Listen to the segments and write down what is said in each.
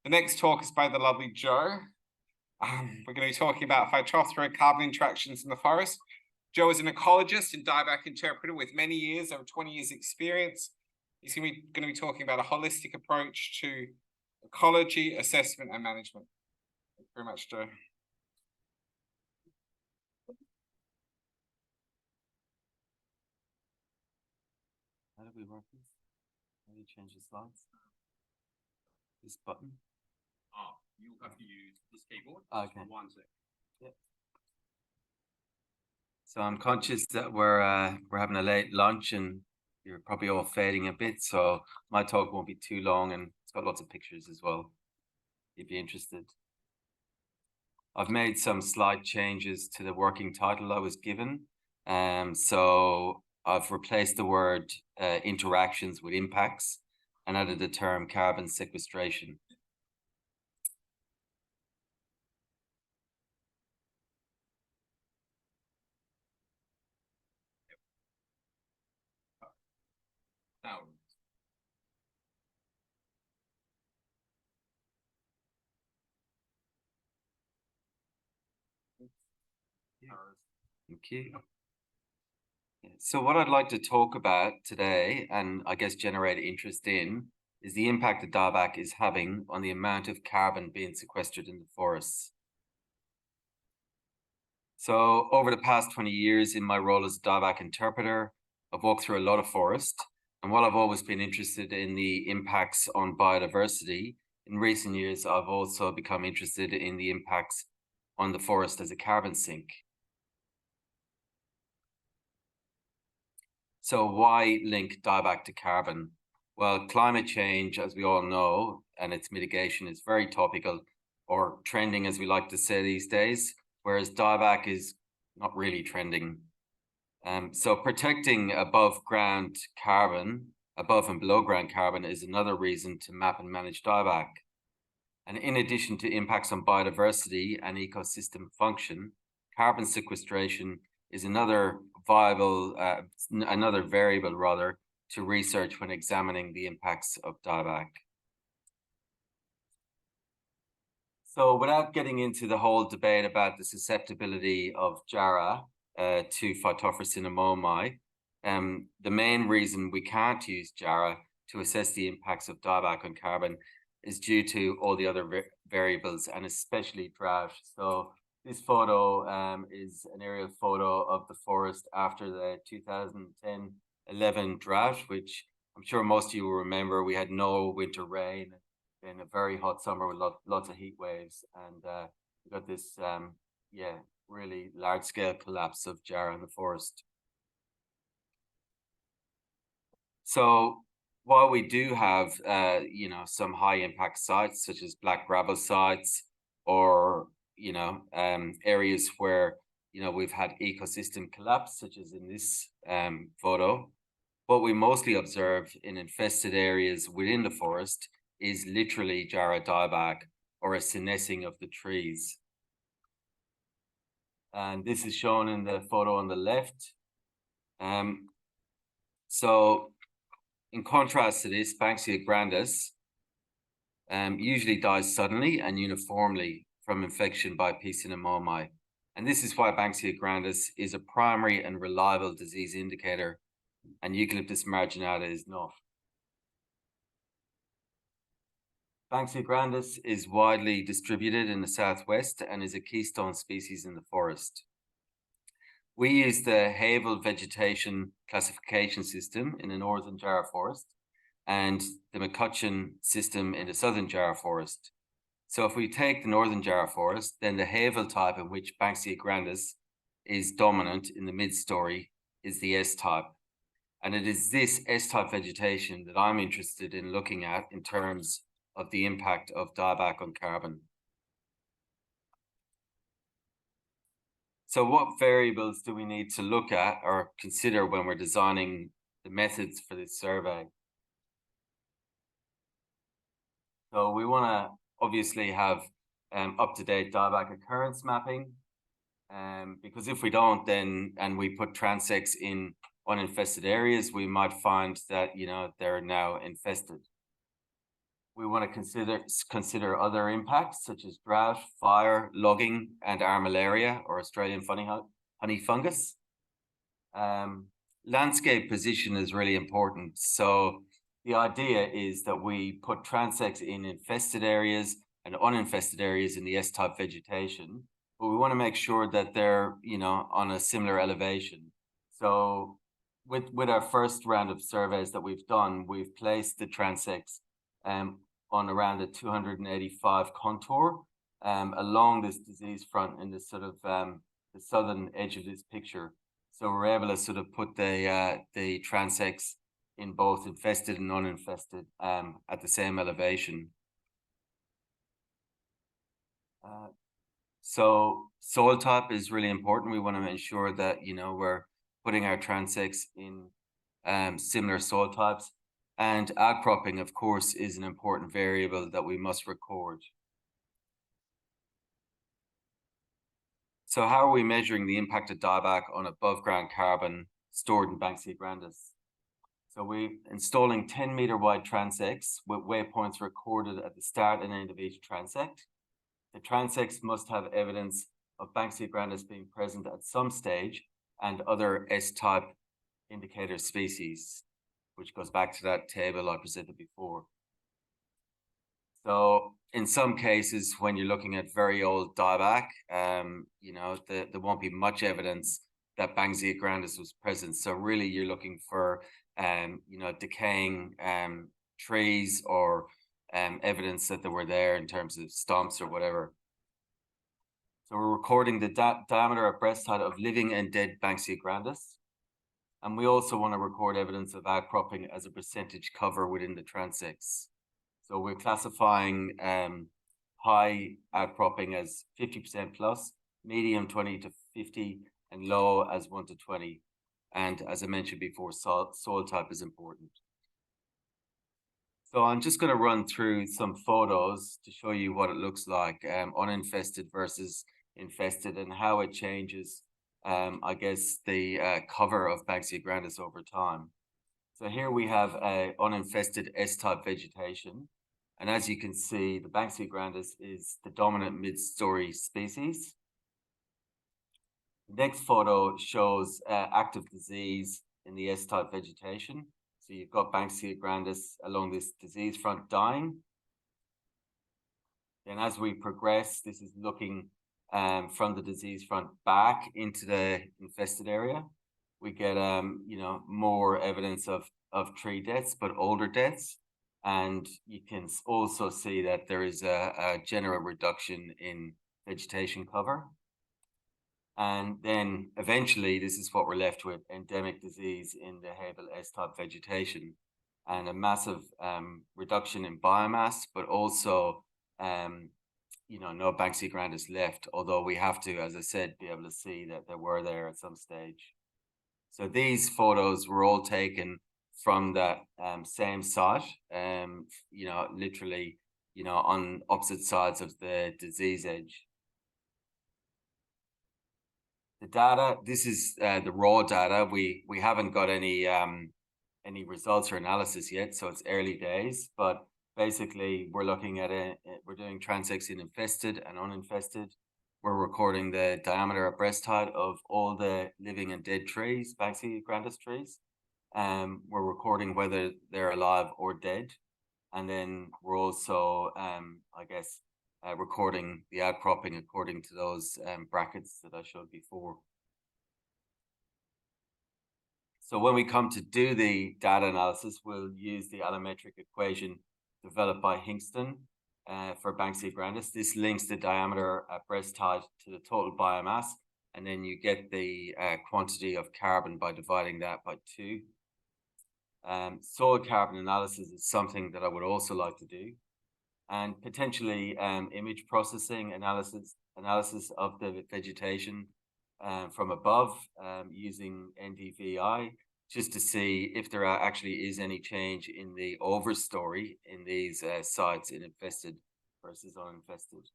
The next talk is by the lovely Jo. We're going to be talking about Phytophthora carbon interactions in the forest. Jo is an ecologist and dieback interpreter with many years, over 20 years experience. He's going to be talking about a holistic approach to ecology, assessment and management. Thank you very much, Jo. How do we work this? How do you change the slides? This button? Oh, you have to use this keyboard. Okay. For 1 sec. Yeah. So I'm conscious that we're having a late lunch and you're probably all fading a bit. So my talk won't be too long and it's got lots of pictures as well, if you're interested. I've made some slight changes to the working title I was given. So I've replaced the word interactions with impacts and added the term carbon sequestration. Now, Thank you. So what I'd like to talk about today, and I guess generate interest in, is the impact that dieback is having on the amount of carbon being sequestered in the forests. So over the past 20 years in my role as a dieback interpreter, I've walked through a lot of forest. And while I've always been interested in the impacts on biodiversity, in recent years, I've also become interested in the impacts on the forest as a carbon sink. So why link dieback to carbon? Well, climate change, as we all know, and its mitigation is very topical, or trending, as we like to say these days, whereas dieback is not really trending. So protecting above and below ground carbon is another reason to map and manage dieback. And in addition to impacts on biodiversity and ecosystem function, carbon sequestration is another variable to research when examining the impacts of dieback. So without getting into the whole debate about the susceptibility of Jarrah to Phytophthora cinnamomi, the main reason we can't use Jarrah to assess the impacts of dieback on carbon is due to all the other variables, and especially drought. So this photo is an aerial photo of the forest after the 2010-11 drought, which I'm sure most of you will remember. We had no winter rain in a very hot summer with lots of heat waves, and we got this really large-scale collapse of Jarrah in the forest. So while we do have some high impact sites such as black gravel sites, or areas where we've had ecosystem collapse, such as in this photo, what we mostly observe in infested areas within the forest is literally Jarrah dieback, or a senescing of the trees. And this is shown in the photo on the left. So in contrast to this, Banksia grandis usually dies suddenly and uniformly from infection by P. cinnamomi. And this is why Banksia grandis is a primary and reliable disease indicator, and Eucalyptus marginata is not. Banksia grandis is widely distributed in the southwest and is a keystone species in the forest. We use the Havel vegetation classification system in the northern Jarrah Forest and the McCutcheon system in the southern Jarrah Forest. So if we take the northern Jarrah Forest, then the Havel type in which Banksia grandis is dominant in the mid-story is the S-type. And it is this S-type vegetation that I'm interested in looking at in terms of the impact of dieback on carbon. So what variables do we need to look at or consider when we're designing the methods for this survey? So we want to obviously have up-to-date dieback occurrence mapping, because if we don't, then, and we put transects in uninfested areas, we might find that they're now infested. We want to consider other impacts such as drought, fire, logging, and armillaria or Australian honey fungus. Landscape position is really important. So the idea is that we put transects in infested areas and uninfested areas in the S-type vegetation, but we want to make sure that they're, on a similar elevation. So with our first round of surveys that we've done, we've placed the transects on around a 285 contour along this disease front in this sort of the southern edge of this picture. So we're able to sort of put the transects in both infested and uninfested at the same elevation. So soil type is really important. We want to ensure that, we're putting our transects in similar soil types. And outcropping, of course, is an important variable that we must record. So how are we measuring the impact of dieback on above ground carbon stored in Banksia grandis? So we're installing 10-meter wide transects with waypoints recorded at the start and end of each transect. The transects must have evidence of Banksia grandis being present at some stage and other S-type indicator species, which goes back to that table I presented before. So in some cases, when you're looking at very old dieback, there won't be much evidence that Banksia grandis was present. So really you're looking for, decaying trees or evidence that they were there in terms of stumps or whatever. So we're recording the diameter at breast height of living and dead Banksia grandis. And we also want to record evidence of outcropping as a percentage cover within the transects. So we're classifying high outcropping as 50% plus, medium 20 to 50, and low as 1 to 20. And as I mentioned before, soil type is important. So I'm just going to run through some photos to show you what it looks like, uninfested versus infested, and how it changes, the cover of Banksia grandis over time. So here we have a uninfested S-type vegetation. And as you can see, the Banksia grandis is the dominant mid-story species. The next photo shows active disease in the S-type vegetation. So you've got Banksia grandis along this disease front dying. Then as we progress, this is looking from the disease front back into the infested area. We get, more evidence of tree deaths, but older deaths. And you can also see that there is a general reduction in vegetation cover. And then eventually, this is what we're left with, endemic disease in the Hebel S-type vegetation, and a massive reduction in biomass, but also, no Banksia grandis left, although we have to, as I said, be able to see that they were there at some stage. So these photos were all taken from that same site, literally, on opposite sides of the disease edge. The data, this is the raw data. We haven't got any results or analysis yet, so it's early days. But basically, we're looking at it. We're doing transects in infested and uninfested. We're recording the diameter at breast height of all the living and dead trees, Banksia grandis trees. We're recording whether they're alive or dead, and then we're also, recording the outcropping according to those brackets that I showed before. So when we come to do the data analysis, we'll use the allometric equation developed by Hingston for Banksia grandis. This links the diameter at breast height to the total biomass, and then you get the quantity of carbon by dividing that by 2. Soil carbon analysis is something that I would also like to do, and potentially image processing analysis of the vegetation from above using NDVI, just to see if there actually is any change in the overstory in these sites in infested versus uninfested.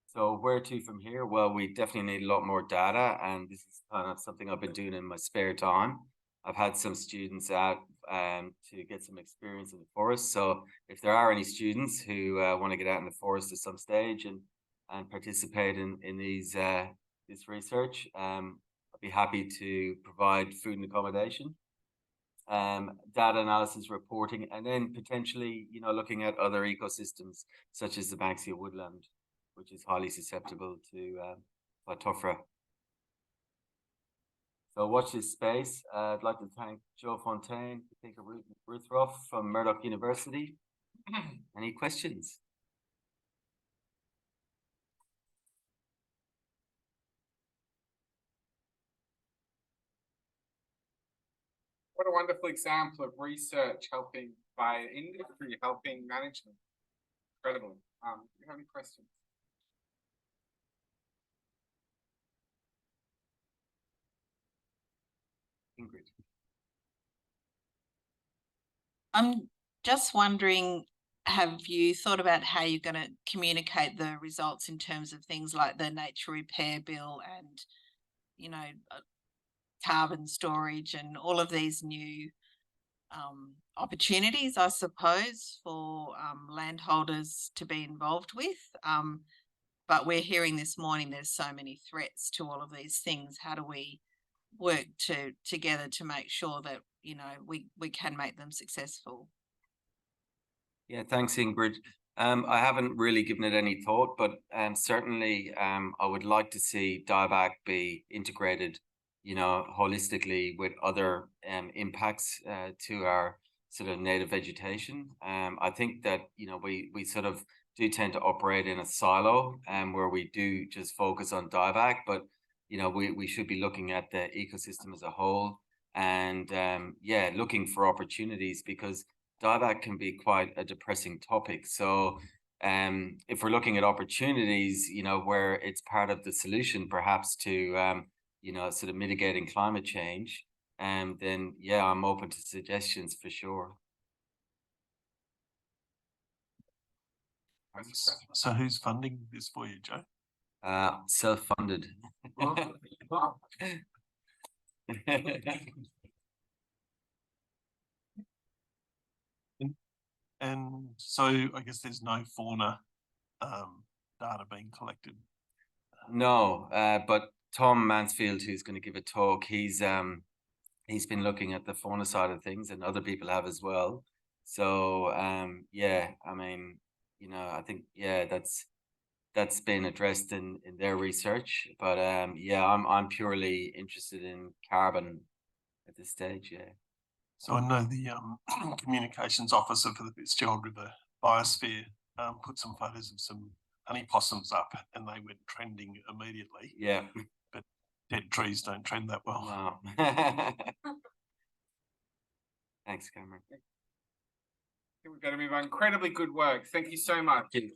So where to from here? Well, we definitely need a lot more data, and this is kind of something I've been doing in my spare time. I've had some students out to get some experience in the forest. So if there are any students who want to get out in the forest at some stage and participate in these this research, I'd be happy to provide food and accommodation, data analysis reporting, and then potentially, you know, looking at other ecosystems such as the Banksia woodland, which is highly susceptible to Phytophthora. So watch this space. I'd like to thank Joe Fontaine, Peter Ruthroff from Murdoch University. Any questions? What a wonderful example of research helping by industry, helping management. Incredible. Do you have any questions? Ingrid. I'm just wondering, have you thought about how you're going to communicate the results in terms of things like the nature repair bill and, you know, carbon storage and all of these new opportunities, I suppose, for landholders to be involved with? But we're hearing this morning there's so many threats to all of these things. How do we work together to make sure that, you know, we can make them successful? Yeah, thanks, Ingrid. I haven't really given it any thought, but certainly I would like to see Dieback be integrated, you know, holistically with other impacts to our sort of native vegetation. I think that, you know, we sort of do tend to operate in a silo where we do just focus on dieback, but you know, we should be looking at the ecosystem as a whole and yeah, looking for opportunities, because dieback can be quite a depressing topic. So if we're looking at opportunities, you know, where it's part of the solution perhaps to you know, sort of mitigating climate change, then yeah, I'm open to suggestions for sure. So who's funding this for you, Joe? Self-funded. And so I guess there's no fauna data being collected. No, but Tom Mansfield, who's going to give a talk, he's been looking at the fauna side of things, and other people have as well. So yeah, I mean, you know, I think yeah, that's been addressed in their research. But yeah, I'm purely interested in carbon at this stage. Yeah. So I know the communications officer for the Fitzgerald River Biosphere put some photos of some honey possums up, and they went trending immediately. Yeah. But dead trees don't trend that well. No. Thanks, Cameron. We've got to move on. Incredibly good work. Thank you so much. Thank you.